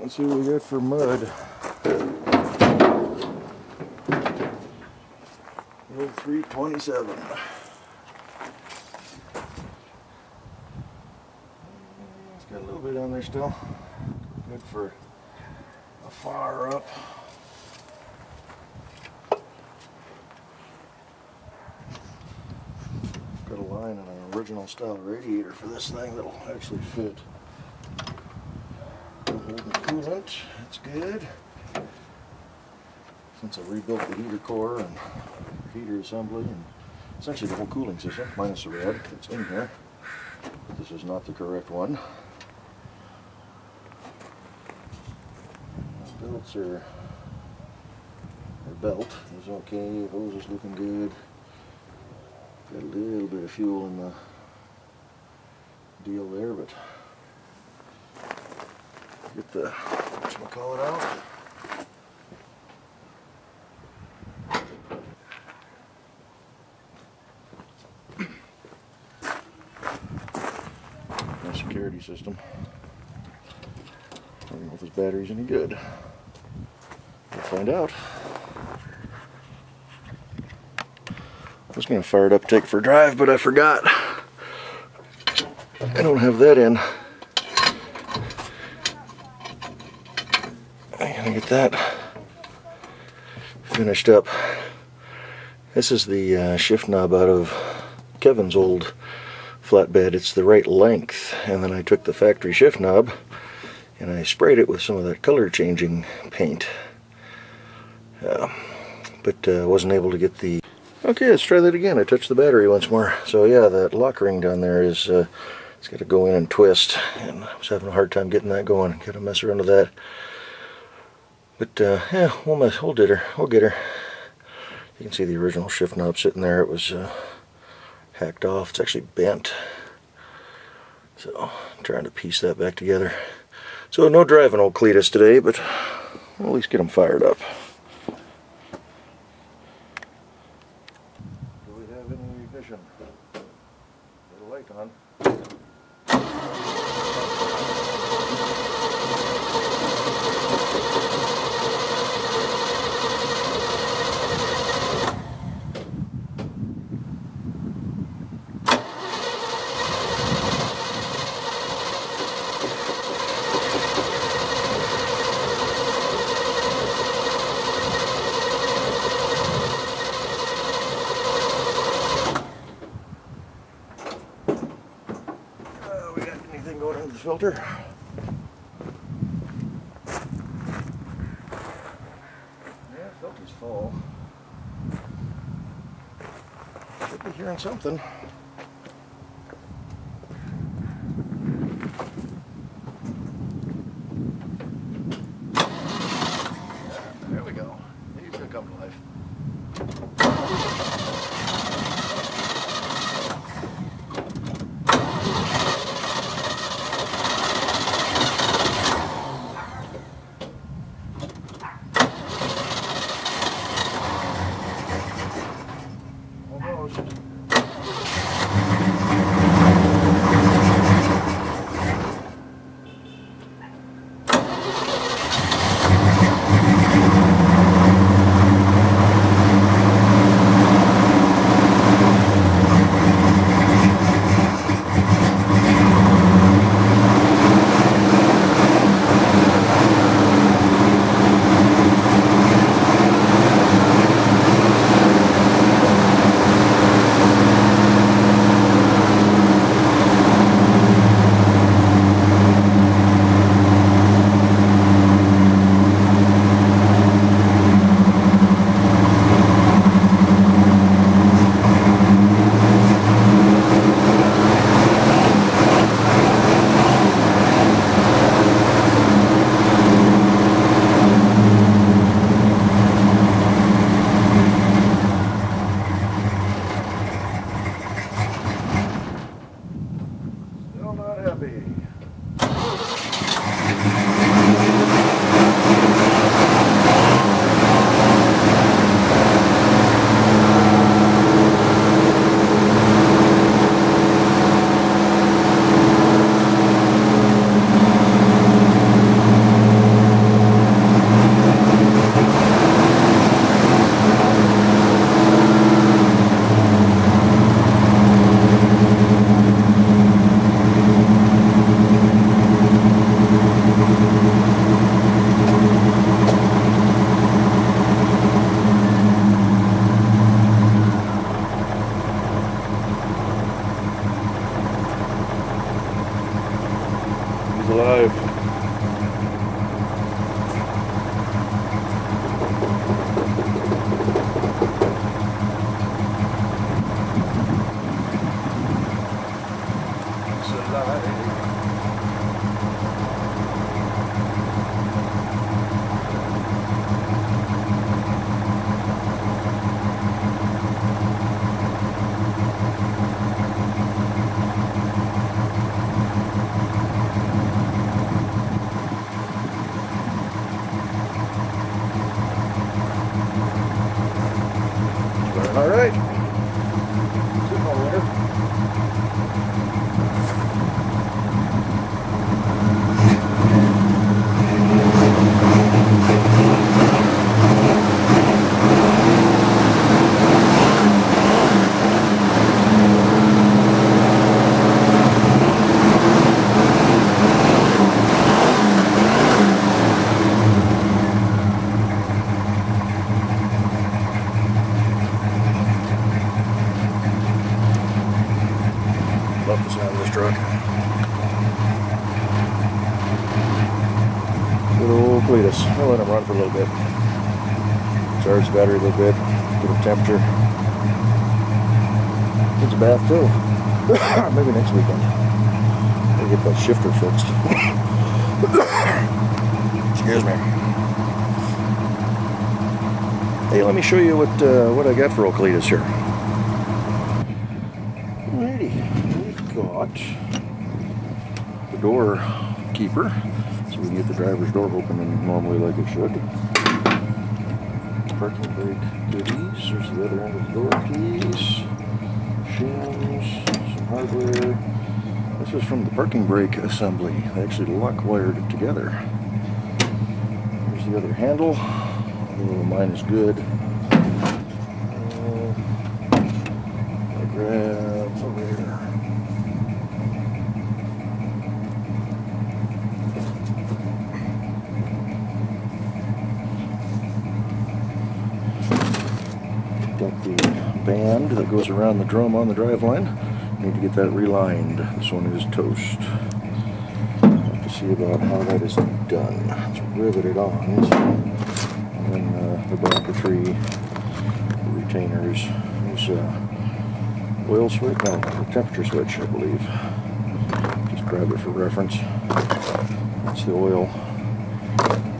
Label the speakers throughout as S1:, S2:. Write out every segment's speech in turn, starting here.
S1: Let's see what we got for mud. Old 327. It's got a little bit on there still. Good for a fire up. Got a line on an original style radiator for this thing that'll actually fit. Holding coolant, that's good. Since I rebuilt the heater core and heater assembly and essentially the whole cooling system, minus the rad, it's in here. This is not the correct one. The belts are, the belt is okay, hose is looking good. Got a little bit of fuel in the deal there, but get the whatchamacallit out. My security system. I don't know if this battery's any good. We'll find out. I was going to fire it up, take it for a drive, but I forgot. I don't have that in. I'm going to get that finished up. This is the shift knob out of Kevin's old flatbed. It's the right length, and then I took the factory shift knob and I sprayed it with some of that color changing paint. But wasn't able to get the... Okay, let's try that again. I touched the battery once more. So yeah, that lock ring down there is it's got to go in and twist, and I was having a hard time getting that going. Got to mess around with that. But yeah, we'll get her. We'll get her. You can see the original shift knob sitting there. It was hacked off. It's actually bent. So I'm trying to piece that back together. So no driving old Cledus today, but we'll at least get them fired up. Do we have any ignition? Got a light on. Going into the filter. Yeah, filter's full. Should be hearing something. There we go. He's gonna come to life. All right. Sitting all winter. Love the sound of this truck. Good old Cledus. I'll let him run for a little bit. Charge the battery a little bit. Get him temperature. Needs a bath too. Maybe next weekend. I'll get that shifter fixed. Excuse me. Hey, let me show you what I got for old Cledus here. Alrighty. Got the door keeper, so we can get the driver's door opening normally like it should. Parking brake goodies. There's the other end of the door keys. Shims, some hardware. This is from the parking brake assembly. They actually lock wired it together. There's the other handle. Oh, mine is good. I grab over here. Got the band that goes around the drum on the driveline. Need to get that relined. This one is toast. Have to see about how that is done. It's riveted on. And then the bracketry, the retainers. There's a oil switch, no, a temperature switch, I believe. Just grab it for reference. That's the oil.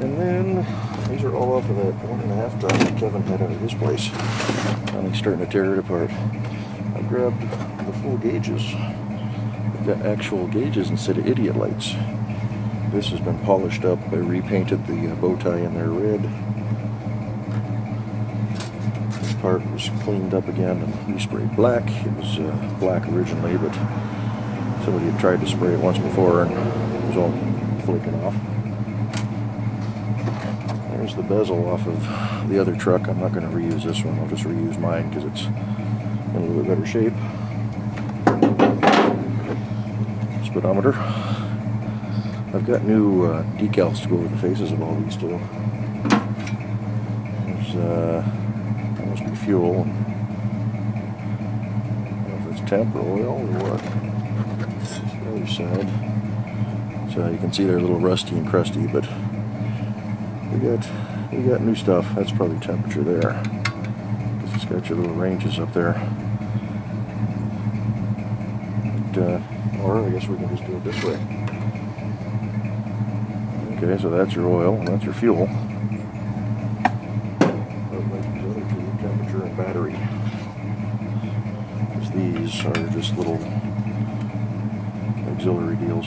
S1: And then these are all off of that 1.5 ton that Kevin had out of his place. And he's starting to tear it apart. I grabbed the full gauges. I've got actual gauges instead of idiot lights. This has been polished up. I repainted the bow tie in there red. This part was cleaned up again and resprayed black. It was black originally, but somebody had tried to spray it once before and it was all flaking off. There's the bezel off of the other truck. I'm not going to reuse this one. I'll just reuse mine because it's in a little bit better shape. Speedometer. I've got new decals to go over the faces of all these two. There's that must be fuel. I don't know if it's temp or oil or what. The other side. So you can see they're a little rusty and crusty, but we got new stuff. That's probably temperature there. It's got your little ranges up there. But, or I guess we can just do it this way. Okay, so that's your oil and that's your fuel. Temperature and battery. Because these are just little auxiliary deals.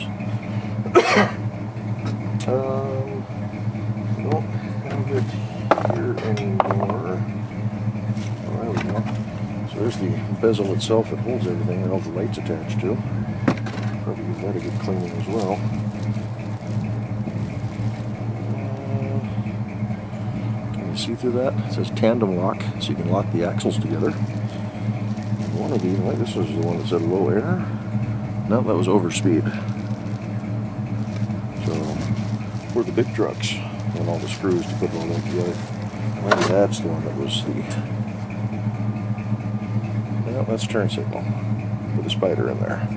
S1: Don't have it here anymore. Oh, there we go. So there's the bezel itself that holds everything and all the lights attached to. Probably give that a good cleaning as well. Can you see through that? It says tandem lock, so you can lock the axles together. One of these, like this was the one that said low air. No, that was overspeed. So, for the big trucks, and all the screws to put all that together. Maybe that's the one that was the... No, that's turn signal. With a spider in there.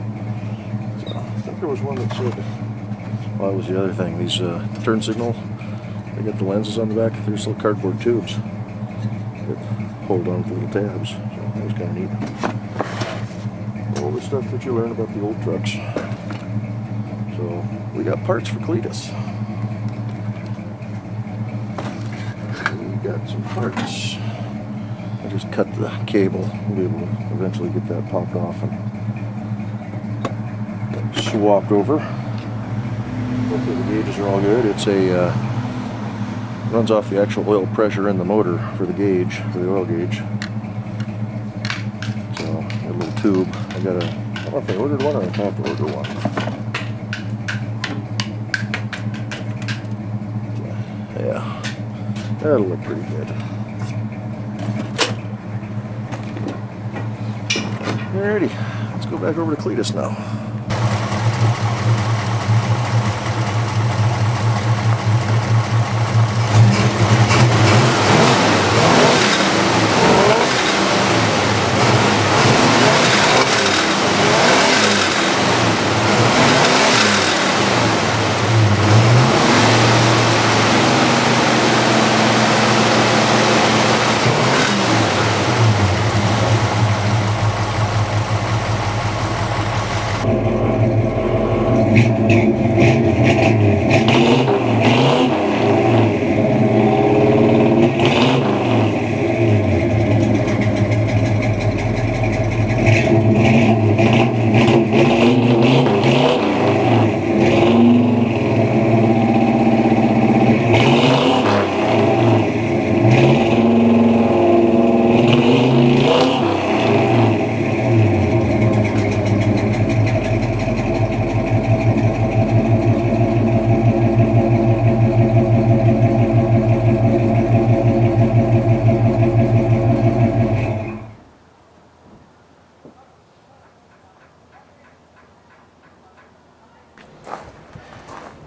S1: So, I think there was one that said... Well, that was the other thing. These turn signal, they got the lenses on the back. There's little cardboard tubes that hold on to little tabs. So, that was kind of neat. All the stuff that you learn about the old trucks. So, we got parts for Cledus. Got some parts. I just cut the cable. We'll be able to eventually get that popped off and swapped over. Hopefully the gauges are all good. It's a runs off the actual oil pressure in the motor for the gauge, for the oil gauge. tube. I don't know if I ordered one or I have to order one. Yeah, that'll look pretty good. Alrighty, let's go back over to Cledus now.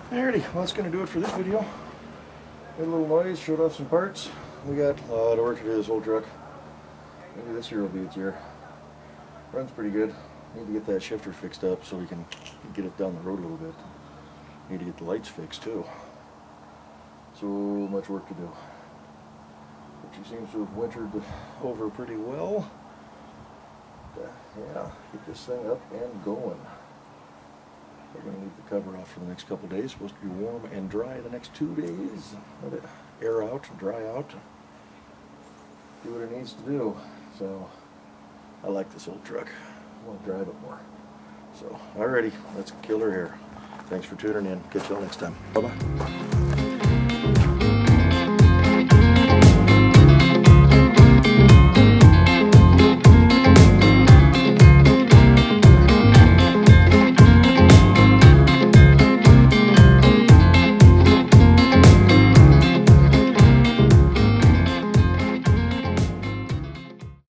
S1: Alrighty, well that's going to do it for this video. Made a little noise, showed off some parts. We got a lot of work to do this whole truck. Maybe this year will be its year. Runs pretty good. Need to get that shifter fixed up so we can get it down the road a little bit. Need to get the lights fixed too. So much work to do. But she seems to have wintered over pretty well. Yeah, get this thing up and going. We're going to leave the cover off for the next couple days. It's supposed to be warm and dry the next 2 days. Let it air out and dry out. Do what it needs to do. So, I like this old truck. I want to drive it more. So, alrighty, let's kill her here. Thanks for tuning in. Catch y'all next time. Bye-bye.